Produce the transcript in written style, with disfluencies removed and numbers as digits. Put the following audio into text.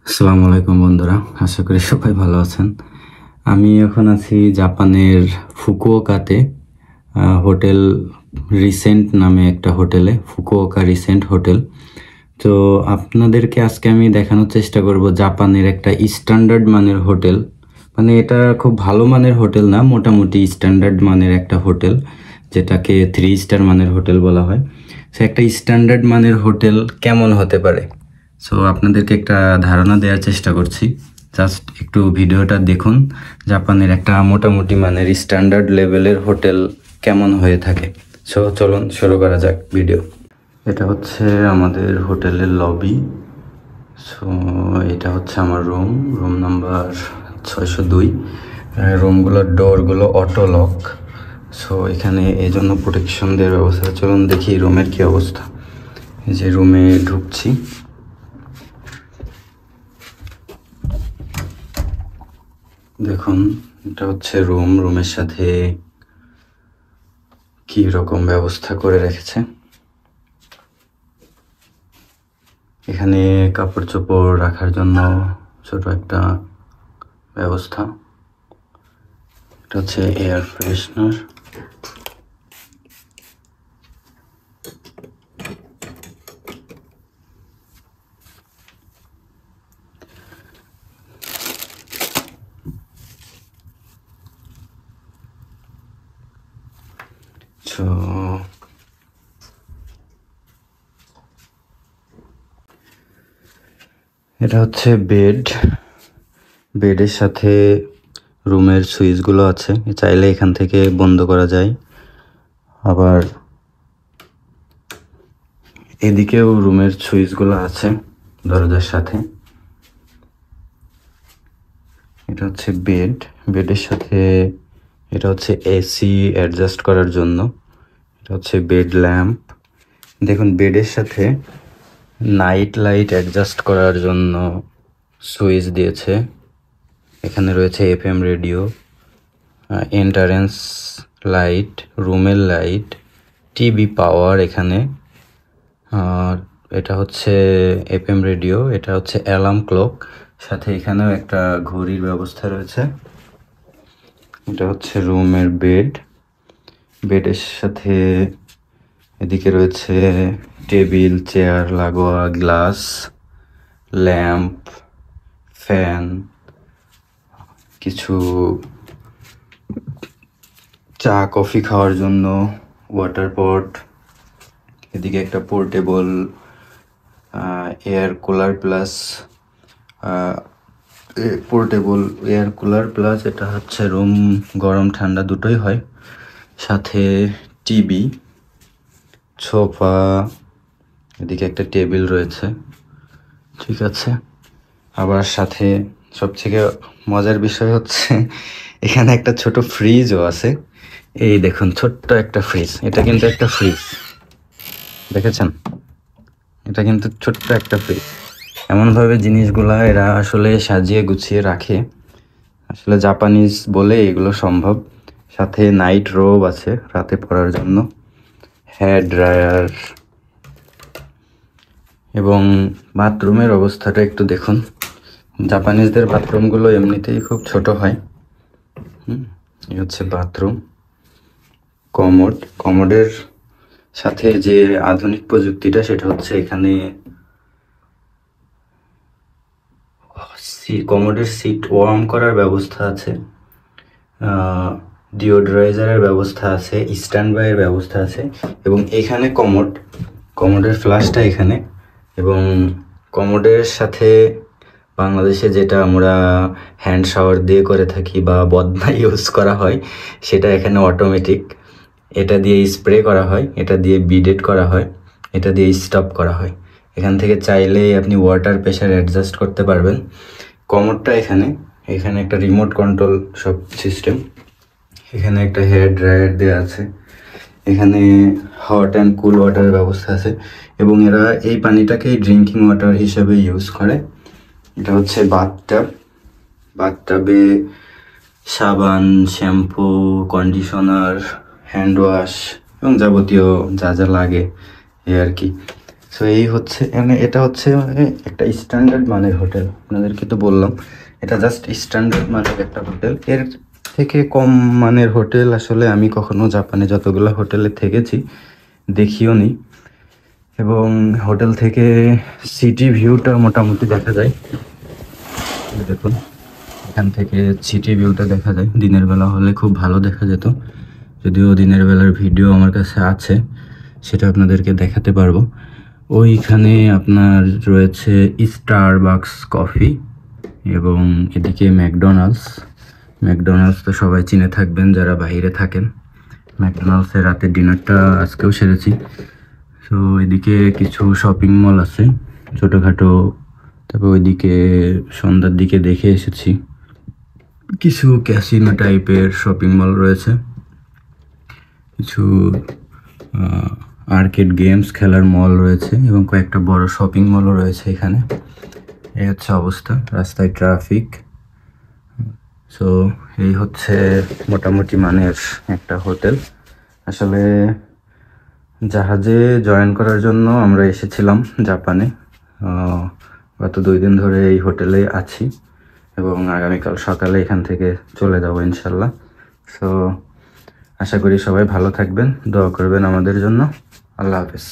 আসসালামু আলাইকুম বন্ধুরা, আশা করি সবাই ভালো আছেন। আমি এখন আছি জাপানের ফুকুওকাতে, হোটেল রিসেন্ট নামে একটা হোটেলে, ফুকুওকা রিসেন্ট হোটেল। তো আপনাদেরকে আজকে আমি দেখানোর চেষ্টা করব জাপানের একটা স্ট্যান্ডার্ড মানের হোটেল। মানে এটা খুব ভালো মানের হোটেল না, মোটামুটি স্ট্যান্ডার্ড মানের একটা হোটেল, যেটাকে 3 স্টার মানের হোটেল বলা হয়। সে একটা স্ট্যান্ডার্ড মানের হোটেল কেমন হতে পারে, সো আপনাদেরকে একটা ধারণা দেওয়ার চেষ্টা করছি। জাস্ট একটু ভিডিওটা দেখুন, জাপানের একটা মোটামুটি মানের স্ট্যান্ডার্ড লেভেলের হোটেল কেমন হয়ে থাকে। সো চলুন শুরু করা যাক ভিডিও। এটা হচ্ছে আমাদের হোটেলের লবি। সো এটা হচ্ছে আমার রুম নাম্বার 602। রুমগুলোর ডোরগুলো অটো লক। সো এখানে এই জন্য প্রোটেকশন দেওয়ার ব্যবস্থা। চলুন দেখি রুমের কি অবস্থা। এই যে রুমে ঢুকছি, দেখুন এটা হচ্ছে রুমের সাথে কি রকম ব্যবস্থা করে রেখেছে। এখানে কাপড় চোপড় রাখার জন্য ছোট একটা ব্যবস্থা। এটা হচ্ছে এয়ার ফ্রেশনার। তো এটা হচ্ছে বেডের সাথে রুমের সুইচগুলো আছে, চাইলে এখান থেকে বন্ধ করা যায়। আবার এদিকেও রুমের সুইচগুলো আছে দরজার সাথে। এটা হচ্ছে বেডের সাথে এটা হচ্ছে এসি অ্যাডজাস্ট করার জন্য। এটা হচ্ছে বেড ল্যাম্প। দেখুন বেডের সাথে নাইট লাইট অ্যাডজাস্ট করার জন্য সুইচ দিয়েছে। এখানে রয়েছে এফএম রেডিও, এন্ট্রান্স লাইট, রুমের লাইট, টিভি পাওয়ার এখানে। আর এটা হচ্ছে এফএম রেডিও, এটা হচ্ছে অ্যালার্ম ক্লক, সাথে এখানেও একটা ঘড়ির ব্যবস্থা রয়েছে। এটা হচ্ছে রুমের বেডের সাথে এদিকে রয়েছে টেবিল, চেয়ার লাগোয়া, গ্লাস, ল্যাম্প, ফ্যান, কিছু চা কফি খাওয়ার জন্য ওয়াটার পট। এদিকে একটা পোর্টেবল এয়ার কুলার প্লাস এটা হচ্ছে রুম গরম ঠান্ডা দুটোই হয়। সাথে টিভি, সোফা, এদিকে একটা টেবিল রয়েছে, ঠিক আছে। আবার সাথে সবথেকে মজার বিষয় হচ্ছে এখানে একটা ছোট ফ্রিজও আছে। এই দেখুন ছোট্ট একটা ফ্রিজ, এটা কিন্তু একটা ফ্রিজ, দেখেছেন? এটা কিন্তু ছোট্ট একটা ফ্রিজ। এমনভাবে জিনিসগুলা এরা আসলে সাজিয়ে গুছিয়ে রাখে, আসলে জাপানিজ বলে এগুলো সম্ভব। সাথে নাইট রোব আছে রাতে পরার জন্য, হেয়ার ড্রায়ার, এবং বাথরুমের অবস্থাটা একটু দেখুন। জাপানিজদের বাথরুমগুলো এমনিতেই খুব ছোট হয়। এই হচ্ছে বাথরুম। কমোডের সাথে যে আধুনিক প্রযুক্তিটা সেটা হচ্ছে এখানে কমোডের সিট ওয়ার্ম করার ব্যবস্থা আছে, ডিওড্রাইজারের ব্যবস্থা আছে, স্ট্যান্ড বাইয়ের ব্যবস্থা আছে, এবং এখানে কমোডের ফ্লাশটা এখানে। এবং কমোডের সাথে বাংলাদেশে যেটা আমরা হ্যান্ড শাওয়ার দিয়ে করে থাকি বা বদনা ইউজ করা হয়, সেটা এখানে অটোমেটিক। এটা দিয়ে স্প্রে করা হয়, এটা দিয়ে বিডেট করা হয়, এটা দিয়ে স্টপ করা হয়। এখান থেকে চাইলেই আপনি ওয়াটার প্রেশার অ্যাডজাস্ট করতে পারবেন। কমোডটা এখানে একটা রিমোট কন্ট্রোল সব সিস্টেম। এখানে একটা হেয়ার ড্রায়ার দেওয়া আছে, এখানে হট অ্যান্ড কুল ওয়াটারের ব্যবস্থা আছে, এবং এরা এই পানিটাকেই ড্রিঙ্কিং ওয়াটার হিসেবে ইউজ করে। এটা হচ্ছে বাথটাবে সাবান, শ্যাম্পু, কন্ডিশনার, হ্যান্ড ওয়াশ এবং যাবতীয় যা যা লাগে এই আর কি। সো এই হচ্ছে মানে এটা হচ্ছে মানে একটা স্ট্যান্ডার্ড মানের হোটেল, আপনাদেরকে তো বললাম এটা জাস্ট স্ট্যান্ডার্ড মানের একটা হোটেল। এর থেকে কম মানের হোটেল আসলে আমি কখনো জাপানে যতগুলো হোটেলে থেকেছি দেখিও নি। এবং হোটেল থেকে সিটি ভিউটা মোটামুটি দেখা যায়, দেখুন এখান থেকে সিটি ভিউটা দেখা যায়। দিনের বেলা হলে খুব ভালো দেখা যেত, যদিও দিনের বেলার ভিডিও আমার কাছে আছে, সেটা আপনাদেরকে দেখাতে পারবো। ওইখানে আপনার রয়েছে স্টারবাকস কফি এবং এদিকে ম্যাকডোনাল্ডস তো সবাই চিনে থাকবেন যারা বাইরে থাকেন। ম্যাকডোনাল্ডসের রাতের ডিনারটা আজকেও সেরেছি। সো এদিকে কিছু শপিং মল আছে ছোটোখাটো, তারপর ওইদিকে সন্ধ্যার দিকে দেখে এসেছি কিছু ক্যাসিনো টাইপের শপিং মল রয়েছে, কিছু আর্কেড গেমস খেলার মল রয়েছে এবং কয়েকটা বড় শপিং মলও রয়েছে এখানে। এই হচ্ছে অবস্থা, রাস্তায় ট্রাফিক। সো এই হচ্ছে মোটামুটি মানের একটা হোটেল। আসলে জাহাজে জয়েন করার জন্য আমরা এসেছিলাম জাপানে, গত 2 দিন ধরে এই হোটেলে আছি এবং আগামীকাল সকালে এখান থেকে চলে যাব ইনশাল্লাহ। সো আশা করি সবাই ভালো থাকবেন, দোয়া করবেন আমাদের জন্য। আল্লাহ হাফেজ।